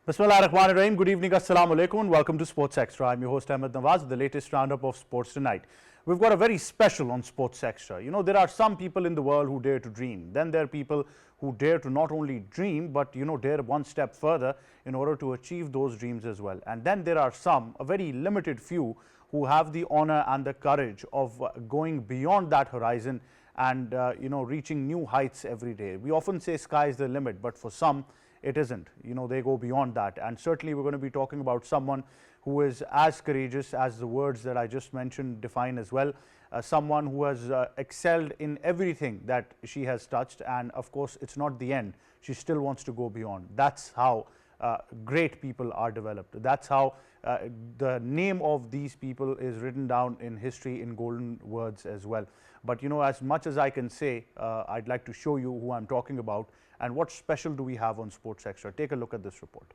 Bismillahirrahmanirrahim. Good evening, assalamu alaikum, and welcome to Sports Extra. I'm your host Ahmed Nawaz with the latest roundup of sports tonight. We've got a very special on Sports Extra. You know, there are some people in the world who dare to dream. Then there are people who dare to not only dream, but dare one step further in order to achieve those dreams as well. And then there are some, a very limited few, who have the honor and the courage of going beyond that horizon and reaching new heights every day. We often say sky is the limit, but for some it isn't. They go beyond that, and certainly we're going to be talking about someone who is as courageous as the words that I just mentioned define as well. Someone who has excelled in everything that she has touched, and of course it's not the end. She still wants to go beyond. That's how great people are developed. That's how the name of these people is written down in history in golden words as well. But as much as I can say, I'd like to show you who I'm talking about and what special do we have on Sports Extra. Take a look at this report.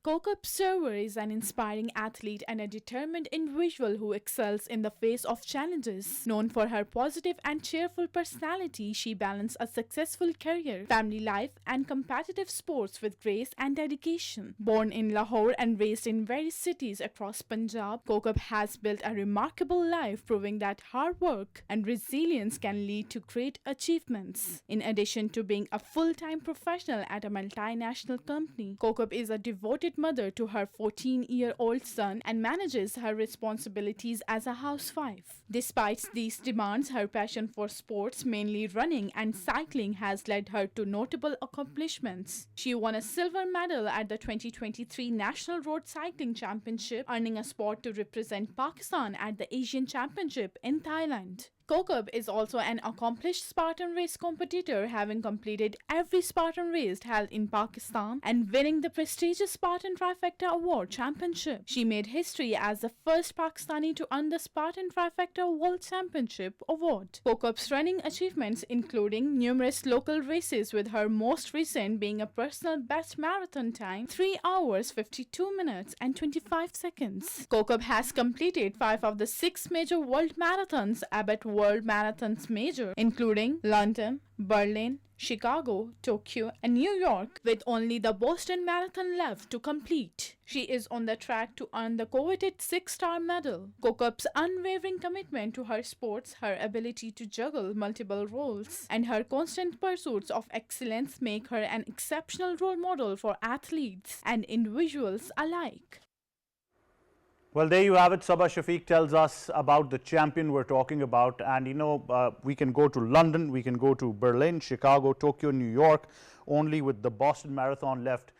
Kaukab Sarwar is an inspiring athlete and a determined individual who excels in the face of challenges. Known for her positive and cheerful personality, she balances a successful career, family life, and competitive sports with grace and dedication. Born in Lahore and raised in various cities across Punjab, Kaukab has built a remarkable life, proving that hard work and resilience can lead to great achievements. In addition to being a full-time professional at a multinational company, Kaukab is a devoted mother to her 14-year-old son and manages her responsibilities as a housewife. Despite these demands, her passion for sports, mainly running and cycling, has led her to notable accomplishments. She won a silver medal at the 2023 National Road Cycling Championship, earning a spot to represent Pakistan at the Asian Championship in Thailand. Kaukab is also an accomplished Spartan race competitor, having completed every Spartan race held in Pakistan and winning the prestigious Spartan Trifecta Award Championship. She made history as the first Pakistani to earn the Spartan Trifecta World Championship Award. Kaukab's running achievements including numerous local races, with her most recent being a personal best marathon time 3 hours 52 minutes and 25 seconds. Kaukab has completed 5 of the 6 major world marathons Abbott World Marathons Major, including London, Berlin, Chicago, Tokyo, and New York, with only the Boston Marathon left to complete. She is on the track to earn the coveted 6-star medal. Kaukab's unwavering commitment to her sports, her ability to juggle multiple roles, and her constant pursuits of excellence make her an exceptional role model for athletes and individuals alike. Well, there you have it. Sabah Shafiq tells us about the champion we're talking about. And we can go to London, we can go to Berlin, Chicago, Tokyo, New York, only with the Boston Marathon left.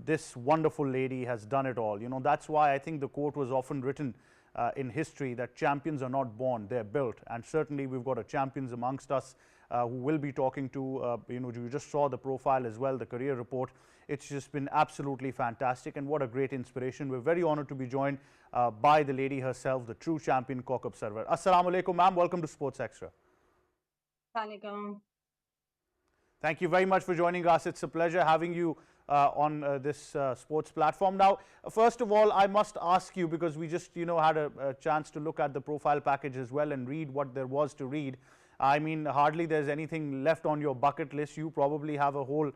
This wonderful lady has done it all. That's why I think the quote was often written in history that champions are not born, they're built. And certainly we've got a champions amongst us who will be talking to, you just saw the profile as well, the career report. It's just been absolutely fantastic, and what a great inspiration. We're very honored to be joined by the lady herself, the true champion, Kaukab Sarwar. Assalamu alaikum, ma'am. Welcome to Sports Extra. Assalamualaikum. Thank you very much for joining us. It's a pleasure having you on this sports platform. Now, first of all, I must ask you, because we just had a chance to look at the profile package as well and read what there was to read. I mean, hardly there's anything left on your bucket list. You probably have a whole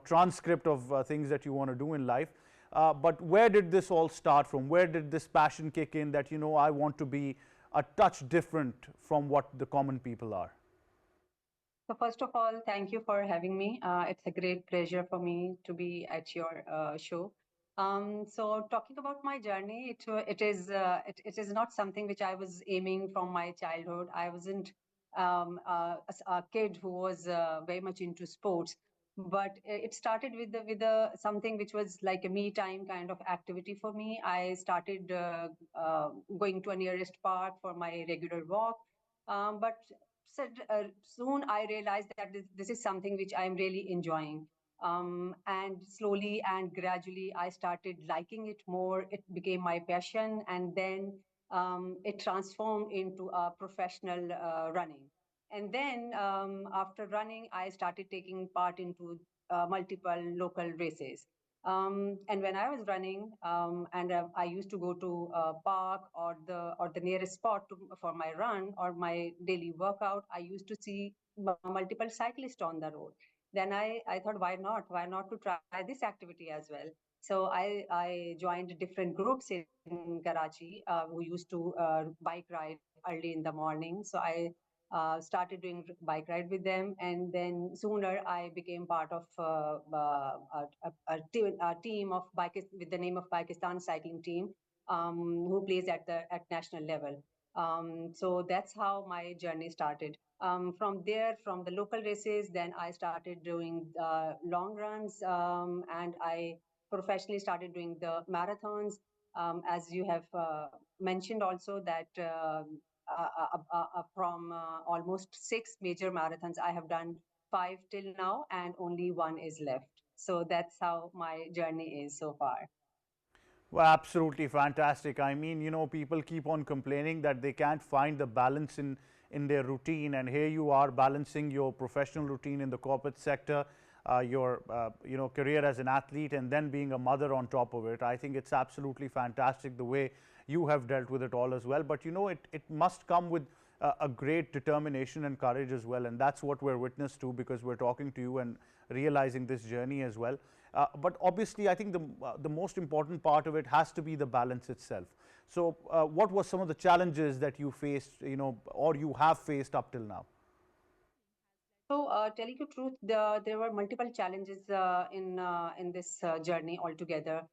transcript of things that you want to do in life. But where did this all start from? Where did this passion kick in that, I want to be a touch different from what the common people are? So first of all, thank you for having me. It's a great pleasure for me to be at your show. So talking about my journey, it is not something which I was aiming from my childhood. I wasn't a kid who was very much into sports, but it started with something which was like a me time kind of activity for me. I started going to a nearest park for my regular walk, but soon I realized that this is something which I'm really enjoying. And slowly and gradually, I started liking it more. It became my passion, and then it transformed into a professional running. And then after running, I started taking part into multiple local races. And when I was running, and I used to go to a park or the nearest spot for my run or my daily workout, I used to see multiple cyclists on the road. then I thought, why not? Why not to try this activity as well? So I joined different groups in Karachi who used to bike ride early in the morning. So I started doing bike ride with them, and then sooner I became part of a team of with the name of Pakistan cycling team, who plays at the at national level. So that's how my journey started. From there, from the local races, then I started doing long runs, and I professionally started doing the marathons. As you have mentioned also that from almost six major marathons, I have done five till now, and only one is left. So that's how my journey is so far. Well, absolutely fantastic. I mean, people keep on complaining that they can't find the balance in their routine, and here you are balancing your professional routine in the corporate sector, your career as an athlete, and then being a mother on top of it. I think it's absolutely fantastic the way you have dealt with it all as well. But it must come with a great determination and courage as well, and that's what we're witness to because we're talking to you and realizing this journey as well. But obviously, I think the most important part of it has to be the balance itself. So, what were some of the challenges that you faced, or you have faced up till now? So, telling you truth, there were multiple challenges in this journey altogether.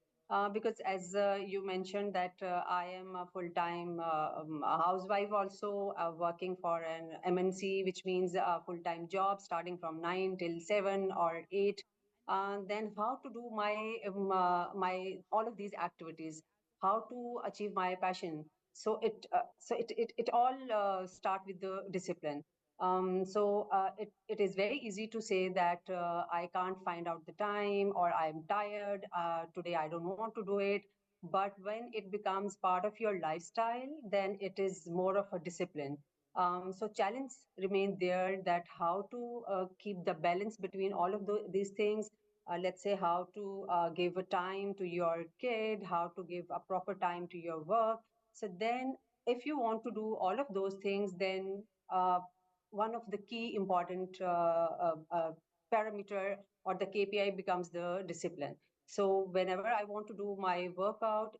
Because as you mentioned that I am a full-time a housewife also working for an MNC, which means a full-time job starting from 9 till 7 or 8. Then how to do my all of these activities, how to achieve my passion. So it all start with the discipline. It is very easy to say that I can't find out the time or I'm tired. Today I don't want to do it. But when it becomes part of your lifestyle, then it is more of a discipline. So challenge remain there that how to keep the balance between all of these things. Let's say how to give a time to your kid, how to give a proper time to your work. So then if you want to do all of those things, then one of the key important parameter or the KPI becomes the discipline. So whenever I want to do my workout,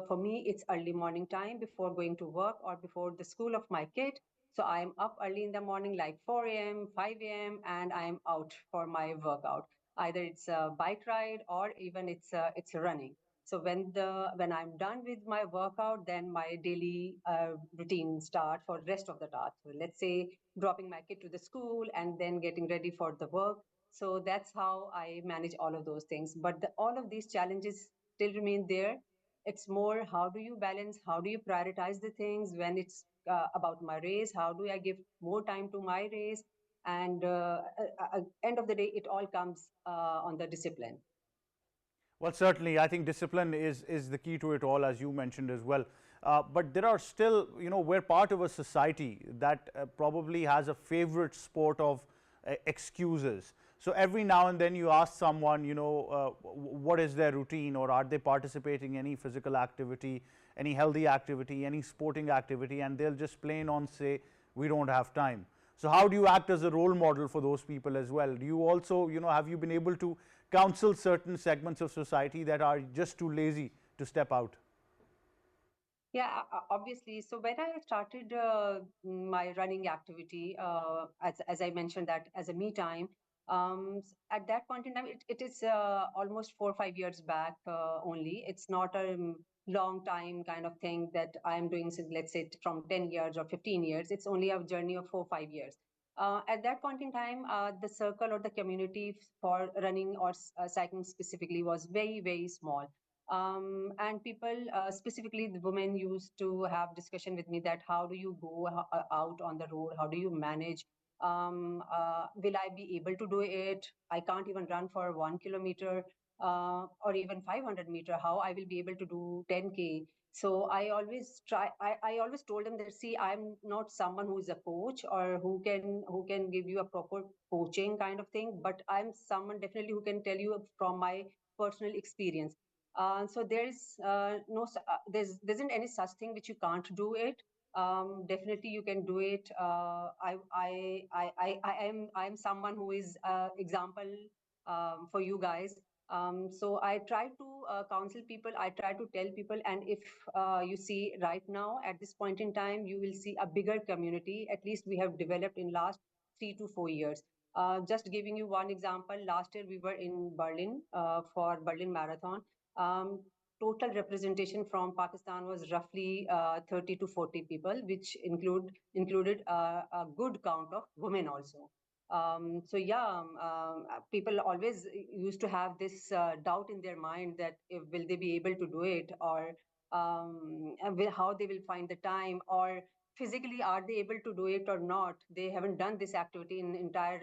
for me it's early morning time before going to work or before the school of my kid. So I'm up early in the morning, like 4 a.m., 5 a.m., and I'm out for my workout. Either it's a bike ride or even it's running. So when I'm done with my workout, then my daily routine start for rest of the task. So let's say dropping my kid to the school and then getting ready for the work. So that's how I manage all of those things. But all of these challenges still remain there. It's more how do you balance, how do you prioritize the things when it's about my race? How do I give more time to my race? And end of the day, it all comes on the discipline. Well, certainly, I think discipline is the key to it all, as you mentioned as well. But there are still, we're part of a society that probably has a favorite sport of excuses. So every now and then you ask someone, what is their routine, or are they participating in any physical activity, any healthy activity, any sporting activity, and they'll just plain on say, we don't have time. So how do you act as a role model for those people as well? Do you also, have you been able to counsel certain segments of society that are just too lazy to step out? Yeah, obviously. So when I started my running activity, as I mentioned that as a me time, at that point in time, it is almost 4 or 5 years back only. It's not a long time kind of thing that I'm doing since, let's say, from 10 years or 15 years. It's only a journey of 4 or 5 years. At that point in time, the circle or the community for running or cycling specifically was very, very small. And people, specifically the women, used to have discussion with me that how do you go out on the road, how do you manage, will I be able to do it? I can't even run for 1 kilometer or even 500 meter. How I will be able to do 10K? So I always told them that, see, I'm not someone who is a coach or who can give you a proper coaching kind of thing, but I'm someone definitely who can tell you from my personal experience. So there's no, there isn't any such thing which you can't do it. Definitely you can do it. I'm someone who is example for you guys. So I try to counsel people. I try to tell people, and if you see right now at this point in time, you will see a bigger community. At least we have developed in last 3 to 4 years. Just giving you one example, last year we were in Berlin for Berlin Marathon. Um, Total representation from Pakistan was roughly 30 to 40 people, which included a good count of women also. So yeah, people always used to have this doubt in their mind that if, will they be able to do it, or how they will find the time, or physically are they able to do it or not. They haven't done this activity in entire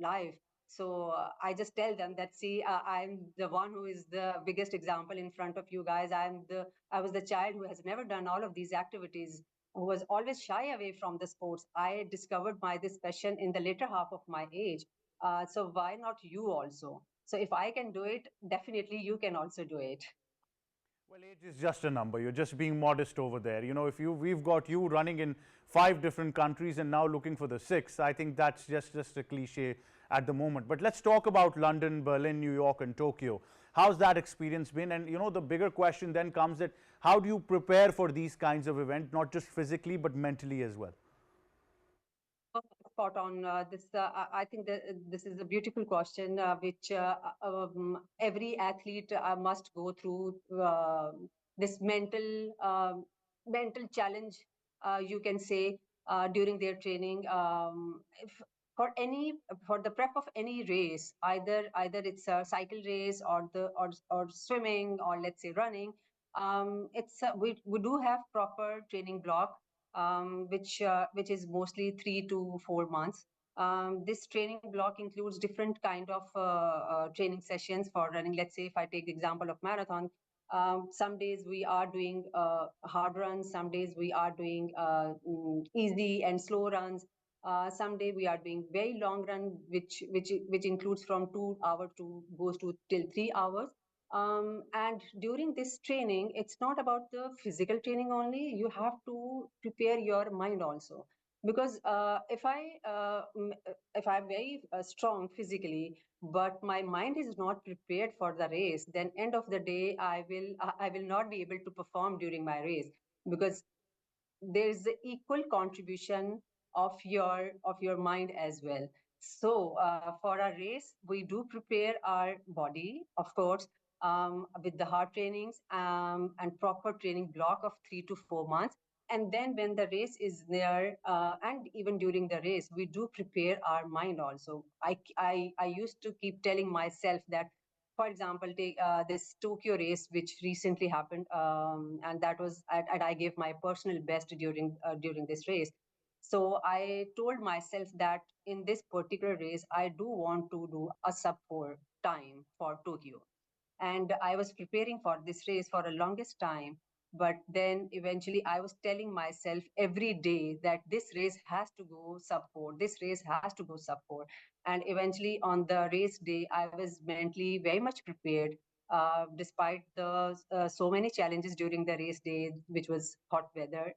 life. So I just tell them that, see, I'm the one who is the biggest example in front of you guys. I was the child who has never done all of these activities, who was always shy away from the sports. I discovered my this passion in the later half of my age. So why not you also? So if I can do it, definitely you can also do it. Well, age is just a number. You're just being modest over there. You know, if we've got you running in 5 different countries and now looking for the sixth, I think that's just a cliche at the moment. But let's talk about London, Berlin, New York, and Tokyo. How's that experience been? And you know, the bigger question then comes that how do you prepare for these kinds of events, not just physically but mentally as well? Spot on. I think that this is a beautiful question, which every athlete must go through. This mental challenge, you can say, during their training. If for any for the prep of any race, either it's a cycle race or or swimming, or let's say running. We do have proper training block, which is mostly 3 to 4 months. This training block includes different kind of training sessions for running. Let's say if I take the example of marathon, some days we are doing hard runs, some days we are doing easy and slow runs. Someday we are doing very long run, which includes from 2 hours to goes to till 3 hours. And during this training, it's not about the physical training only. You have to prepare your mind also, because if I'm very strong physically, but my mind is not prepared for the race, then end of the day I will not be able to perform during my race, because there's the equal contribution of your mind as well. So for a race, we do prepare our body, of course, with the hard trainings, and proper training block of 3 to 4 months. And then when the race is there, and even during the race, we do prepare our mind also. I used to keep telling myself that, for example, take this Tokyo race, which recently happened, and and I gave my personal best during this race. So I told myself that in this particular race, I do want to do a sub 4 time for Tokyo, and I was preparing for this race for a longest time. But then eventually I was telling myself every day that this race has to go sub 4, this race has to go sub 4. And eventually on the race day, I was mentally very much prepared, despite the so many challenges during the race day, which was hot weather.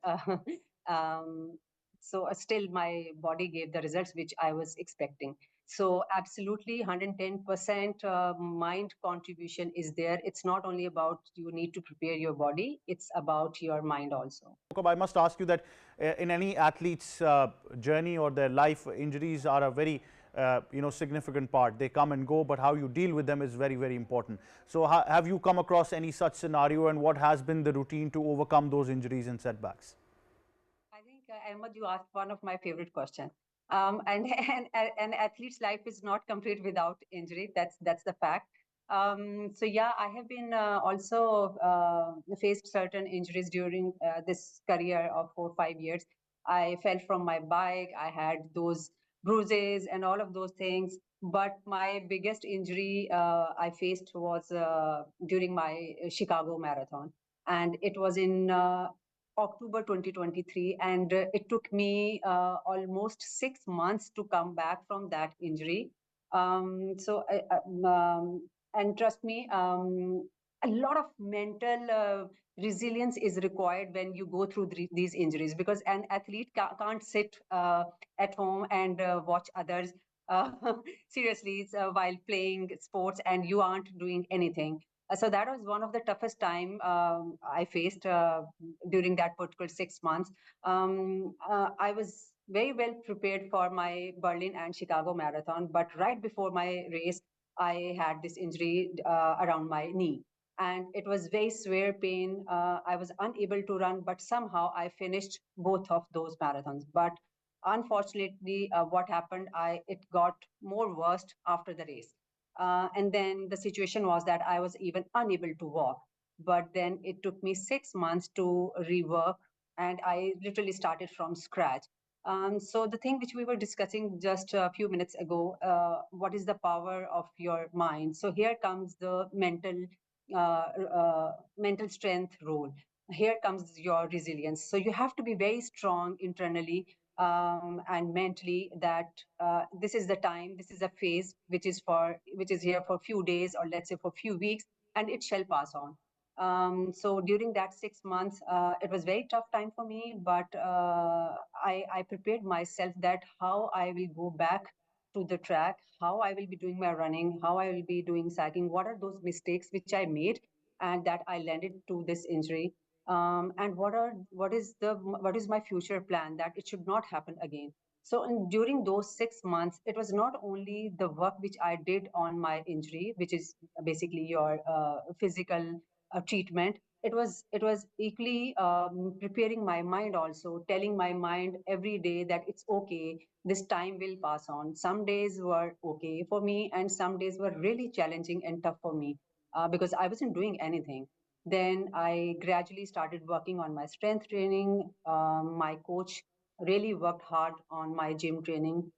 um, so still my body gave the results which I was expecting. So absolutely 110% mind contribution is there. It's not only about you need to prepare your body, it's about your mind also. Kaukab, I must ask you that in any athlete's journey or their life, injuries are a very significant part. They come and go, but how you deal with them is very, very important. So have you come across any such scenario, and what has been the routine to overcome those injuries and setbacks? I think, Ahmed, you asked one of my favorite questions. And, an athlete's life is not complete without injury. That's the fact. So yeah, I have been also faced certain injuries during this career of 4 or 5 years. I fell from my bike. I had those bruises and all of those things. But my biggest injury I faced was during my Chicago marathon, and it was in October 2023, and it took me almost 6 months to come back from that injury. And trust me, a lot of mental resilience is required when you go through these injuries, because an athlete can't sit at home and watch others uh, seriously while playing sports and you aren't doing anything. So that was one of the toughest time I faced during that particular 6 months. I was very well prepared for my Berlin and Chicago marathon, but right before my race, I had this injury around my knee, and it was very severe pain. I was unable to run, but somehow I finished both of those marathons. But unfortunately, what happened, I it got more worse after the race. And then the situation was that I was even unable to walk. But then it took me 6 months to rework, and I literally started from scratch. So the thing which we were discussing just a few minutes ago, what is the power of your mind? So here comes the mental strength role. Here comes your resilience. So you have to be very strong internally and mentally, that this is the time, this is a phase which is here for a few days, or let's say for a few weeks, and it shall pass on. So during that 6 months, it was very tough time for me, but I prepared myself that how I will go back to the track, how I will be doing my running, how I will be doing cycling, what are those mistakes which I made and that I landed to this injury. And what is my future plan, that it should not happen again. So during those 6 months, it was not only the work which I did on my injury, which is basically your physical treatment. It was equally preparing my mind, also telling my mind every day that it's okay, this time will pass on. Some days were okay for me, and some days were really challenging and tough for me because I wasn't doing anything. Then I gradually started working on my strength training. My coach really worked hard on my gym training,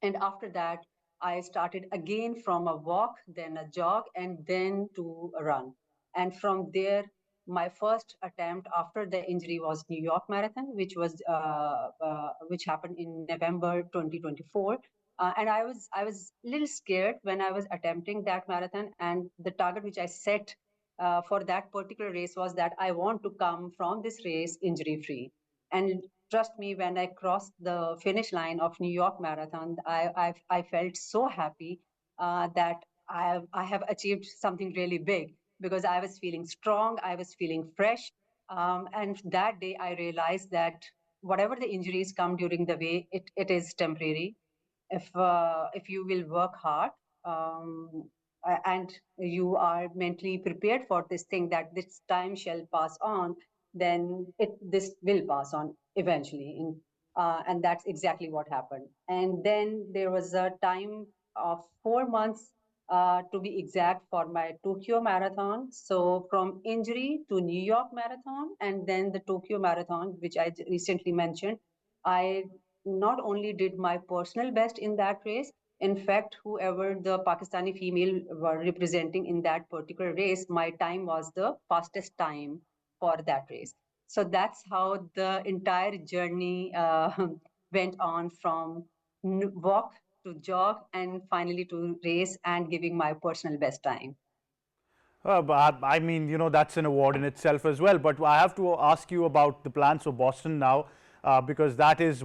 and after that, I started again from a walk, then a jog, and then to a run. And from there, my first attempt after the injury was New York Marathon, which happened in November 2024. And I was a little scared when I was attempting that marathon. And the target which I set for that particular race was that I want to come from this race injury free. And trust me, when I crossed the finish line of New York Marathon, I felt so happy that I have achieved something really big, because I was feeling strong, I was feeling fresh. And that day I realized that whatever the injuries come during the way, it is temporary. If you will work hard, and you are mentally prepared for this thing, that this time shall pass on, then this will pass on eventually. And that's exactly what happened. And then there was a time of 4 months, to be exact, for my Tokyo Marathon. So from injury to New York Marathon, and then the Tokyo Marathon, which I recently mentioned, I not only did my personal best in that race. In fact, whoever the Pakistani female were representing in that particular race, my time was the fastest time for that race. So that's how the entire journey went on, from walk to jog and finally to race and giving my personal best time. But I mean, that's an award in itself as well. But I have to ask you about the plans for Boston now, because that is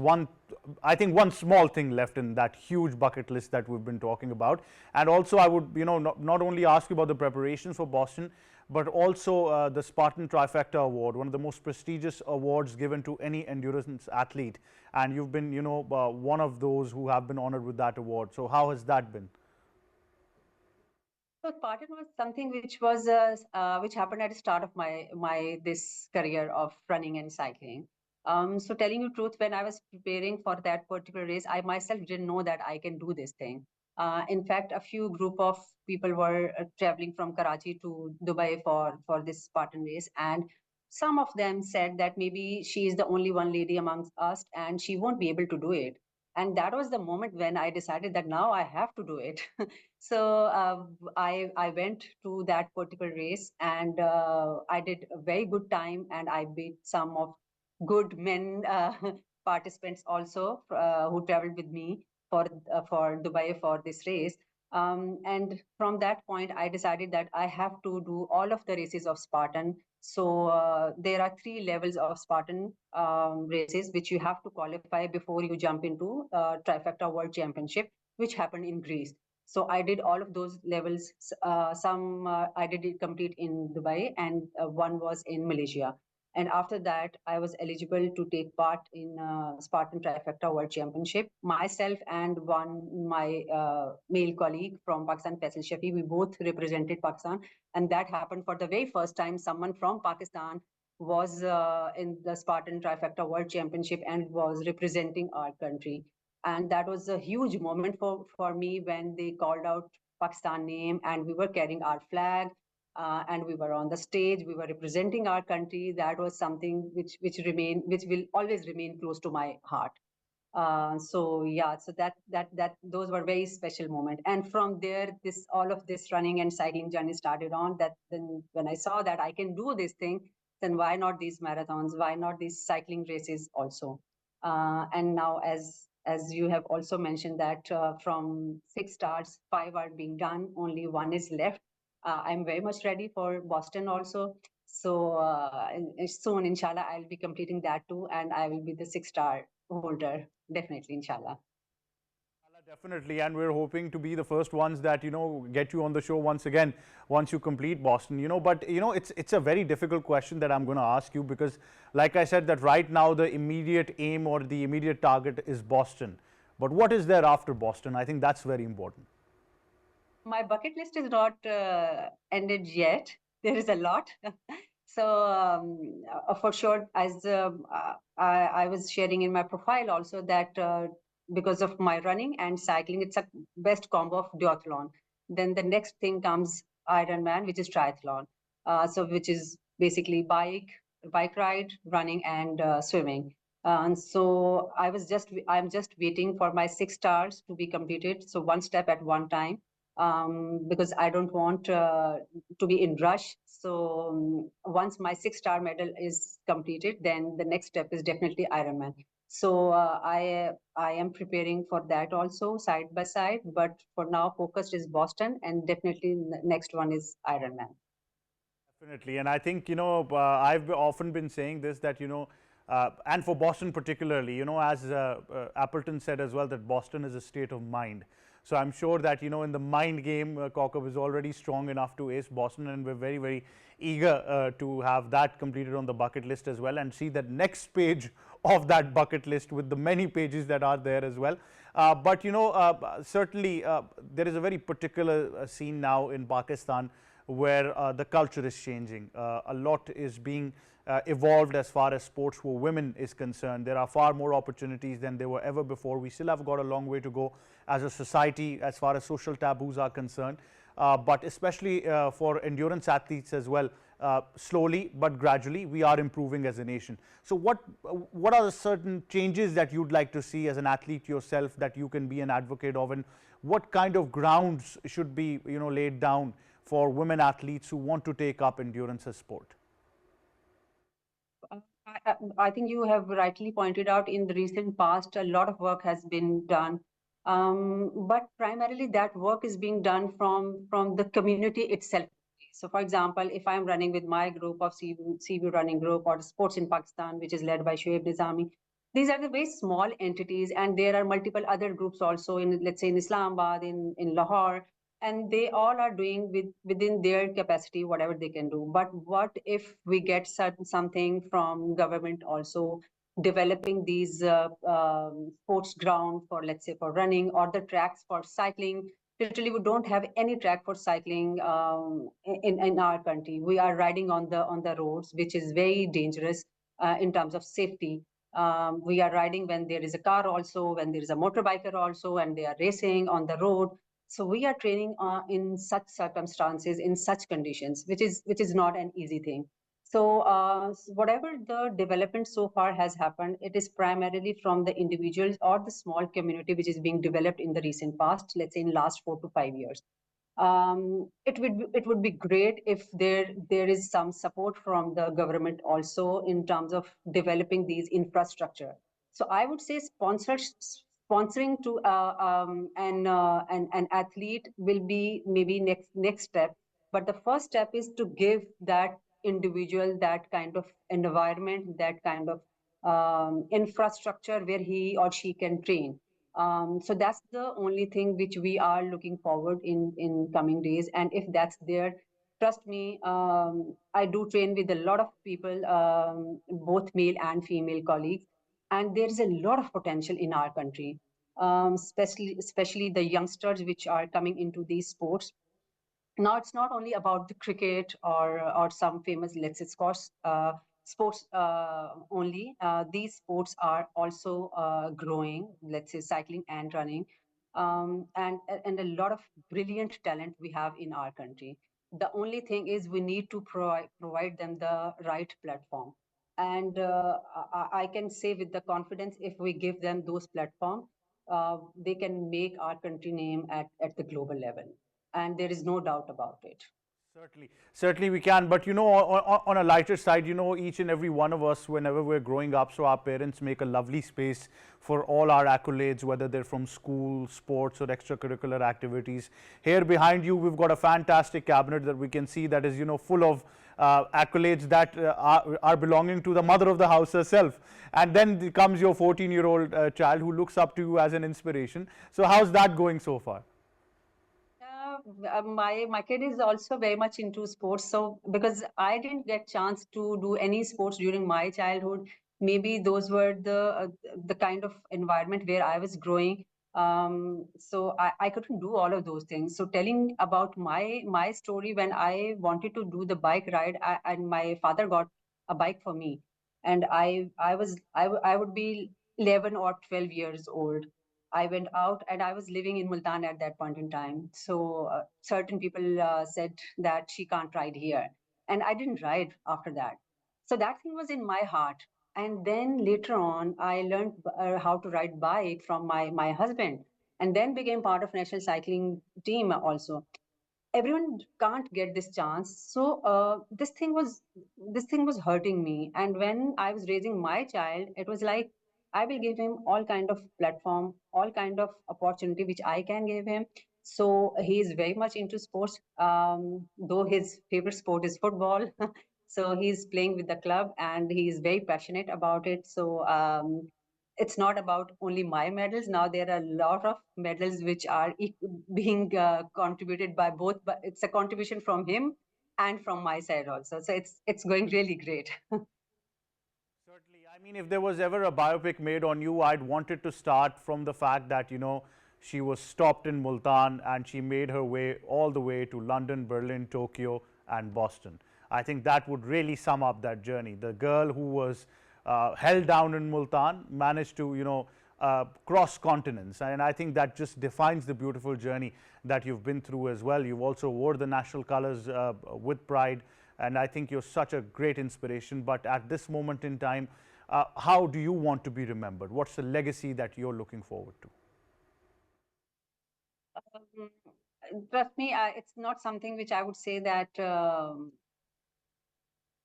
I think, one small thing left in that huge bucket list that we've been talking about. And also, I would, not only ask you about the preparations for Boston, but also the Spartan Trifecta Award, one of the most prestigious awards given to any endurance athlete. And you've been, one of those who have been honored with that award. So how has that been? So Spartan was something which happened at the start of my this career of running and cycling. So telling you truth, when I was preparing for that particular race, I myself didn't know that I can do this thing. In fact, a few group of people were traveling from Karachi to Dubai for this Spartan race, and some of them said that maybe she is the only one lady amongst us, and she won't be able to do it. And that was the moment when I decided that now I have to do it. So I went to that particular race, and I did a very good time, and I beat some of good men participants also who traveled with me for Dubai for this race. And from that point, I decided that I have to do all of the races of Spartan. So there are three levels of Spartan races which you have to qualify before you jump into Trifecta World Championship, which happened in Greece. So I did all of those levels. Some I did it complete in Dubai, and one was in Malaysia. And after that, I was eligible to take part in Spartan Trifecta World Championship. Myself and one my male colleague from Pakistan, Faisal Shafi, we both represented Pakistan, and that happened for the very first time. Someone from Pakistan was in the Spartan Trifecta World Championship and was representing our country. And that was a huge moment for me when they called out Pakistan name and we were carrying our flag, and we were on the stage, we were representing our country. That was something which will always remain close to my heart. So yeah, so that those were very special moment. And from there, this all of this running and cycling journey started on. That then when I saw that I can do this thing, then why not these marathons? Why not these cycling races also? And now, as you have also mentioned that from six starts, five are being done, only one is left. I'm very much ready for Boston also. So soon, inshallah, I'll be completing that too, and I will be the six-star holder, definitely, inshallah. Definitely, and we're hoping to be the first ones that get you on the show once again once you complete Boston. But it's a very difficult question that I'm going to ask you because, like I said, that right now the immediate aim or the immediate target is Boston. But what is there after Boston? I think that's very important. My bucket list is not ended yet. There is a lot. So for sure, as I was sharing in my profile also that because of my running and cycling, it's a best combo of duathlon. Then the next thing comes Ironman, which is triathlon. So which is basically bike ride, running, and swimming. And so I'm just waiting for my six stars to be completed. So one step at one time, because I don't want to be in rush. So once my six-star medal is completed, then the next step is definitely Ironman. So I am preparing for that also side by side. But for now, focused is Boston, and definitely next one is Ironman. Definitely, and I think I've often been saying this that and for Boston particularly, as Appleton said as well, that Boston is a state of mind. So I'm sure that in the mind game, Kaukab is already strong enough to ace Boston, and we're very very eager to have that completed on the bucket list as well, and see that next page of that bucket list with the many pages that are there as well. But certainly there is a very particular scene now in Pakistan where the culture is changing. A lot is being evolved as far as sports for women is concerned. There are far more opportunities than there were ever before. We still have got a long way to go as a society as far as social taboos are concerned. But especially for endurance athletes as well, slowly but gradually we are improving as a nation. So what are the certain changes that you'd like to see as an athlete yourself that you can be an advocate of, and what kind of grounds should be laid down for women athletes who want to take up endurance as sport? I think you have rightly pointed out in the recent past, a lot of work has been done. But primarily that work is being done from the community itself. So for example, if I'm running with my group of CB running group or sports in Pakistan, which is led by Shoaib Nizami, these are the very small entities, and there are multiple other groups also in, let's say, in Islamabad, in Lahore, and they all are doing within their capacity whatever they can do. But what if we get something from government also developing these sports ground for, let's say, for running, or the tracks for cycling? Literally, we don't have any track for cycling in our country. We are riding on the roads, which is very dangerous in terms of safety. We are riding when there is a car also, when there is a motorbiker also, and they are racing on the road. So we are training in such circumstances, in such conditions, which is not an easy thing. So whatever the development so far has happened, it is primarily from the individuals or the small community which is being developed in the recent past, let's say in last 4 to 5 years. It would be great if there is some support from the government also in terms of developing these infrastructure. So I would say sponsoring to an athlete will be maybe next step, but the first step is to give that individual that kind of environment, that kind of infrastructure where he or she can train. So that's the only thing which we are looking forward in coming days. And if that's there, trust me, I do train with a lot of people, both male and female colleagues, and there is a lot of potential in our country, especially the youngsters which are coming into these sports. Now it's not only about the cricket or some famous, let's say, sports only. These sports are also growing, let's say cycling and running, and a lot of brilliant talent we have in our country. The only thing is we need to provide them the right platform. And I can say with the confidence, if we give them those platforms, they can make our country name at the global level, and there is no doubt about it. Certainly, certainly we can. But on a lighter side, each and every one of us, whenever we're growing up, so our parents make a lovely space for all our accolades, whether they're from school, sports, or extracurricular activities. Here behind you, we've got a fantastic cabinet that we can see that is, full of accolades that are belonging to the mother of the house herself. And then comes your 14-year-old child who looks up to you as an inspiration. So how's that going so far? My kid is also very much into sports. So because I didn't get chance to do any sports during my childhood, maybe those were the kind of environment where I was growing. So I couldn't do all of those things. So telling about my story, when I wanted to do the bike ride, and my father got a bike for me, and I would be 11 or 12 years old. I went out, and I was living in Multan at that point in time. So certain people said that she can't ride here. And I didn't ride after that. So that thing was in my heart. And then later on, I learned how to ride bike from my husband, and then became part of national cycling team also. Everyone can't get this chance. So this thing was hurting me, and when I was raising my child, it was like I will give him all kind of platform, all kind of opportunity which I can give him. So he is very much into sports, though his favorite sport is football. So he's playing with the club, and he is very passionate about it. So it's not about only my medals. Now there are a lot of medals which are being contributed by both, but it's a contribution from him and from my side also. So it's going really great. Certainly. I mean, if there was ever a biopic made on you, I'd want it to start from the fact that, she was stopped in Multan and she made her way all the way to London, Berlin, Tokyo, and Boston. I think that would really sum up that journey. The girl who was held down in Multan managed to, cross continents. And I think that just defines the beautiful journey that you've been through as well. You've also wore the national colors with pride. And I think you're such a great inspiration. But at this moment in time, how do you want to be remembered? What's the legacy that you're looking forward to? Um, Trust me, it's not something which I would say that.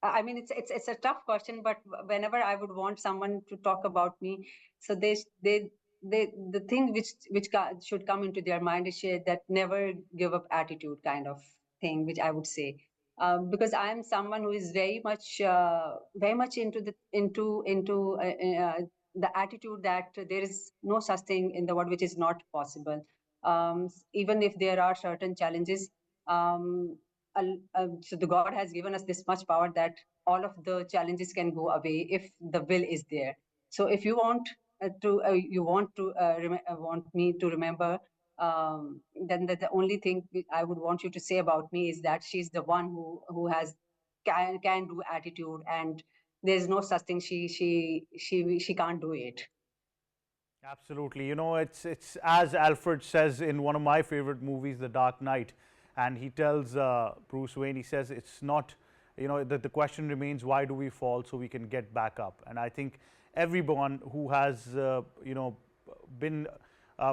I mean, it's a tough question, but whenever I would want someone to talk about me, so they the thing which should come into their mind is that never give up attitude kind of thing, which I would say, because I am someone who is very much into the attitude that there is no such thing in the world which is not possible. Even if there are certain challenges. So the God has given us this much power that all of the challenges can go away if the will is there. So if you want want me to remember, then the only thing I would want you to say about me is that she's the one who has can do attitude, and there's no such thing she can't do it. Absolutely. It's as Alfred says in one of my favorite movies, The Dark Knight, and he tells Bruce Wayne, he says, it's not, the question remains, why do we fall so we can get back up? And I think everyone who has, been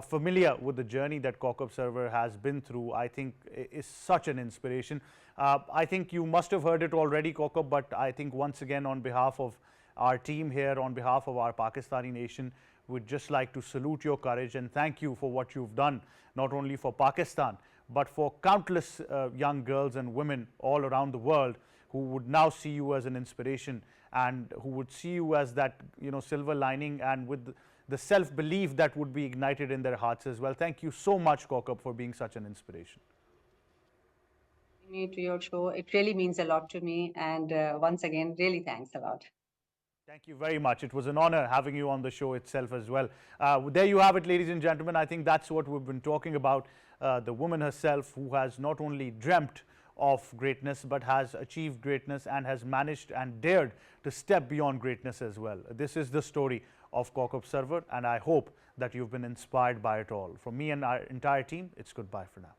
familiar with the journey that Kaukab Sarwar has been through, I think is such an inspiration. I think you must have heard it already, Kaukab, but I think once again on behalf of our team here, on behalf of our Pakistani nation, we'd just like to salute your courage and thank you for what you've done, not only for Pakistan, but for countless young girls and women all around the world who would now see you as an inspiration and who would see you as that, silver lining, and with the self-belief that would be ignited in their hearts as well. Thank you so much, Kaukab, for being such an inspiration. Me to your show. It really means a lot to me. And once again, really thanks a lot. Thank you very much. It was an honor having you on the show itself as well. There you have it, ladies and gentlemen. I think that's what we've been talking about. The woman herself who has not only dreamt of greatness but has achieved greatness and has managed and dared to step beyond greatness as well. This is the story of Kaukab Sarwar, and I hope that you've been inspired by it all. From me and our entire team, it's goodbye for now.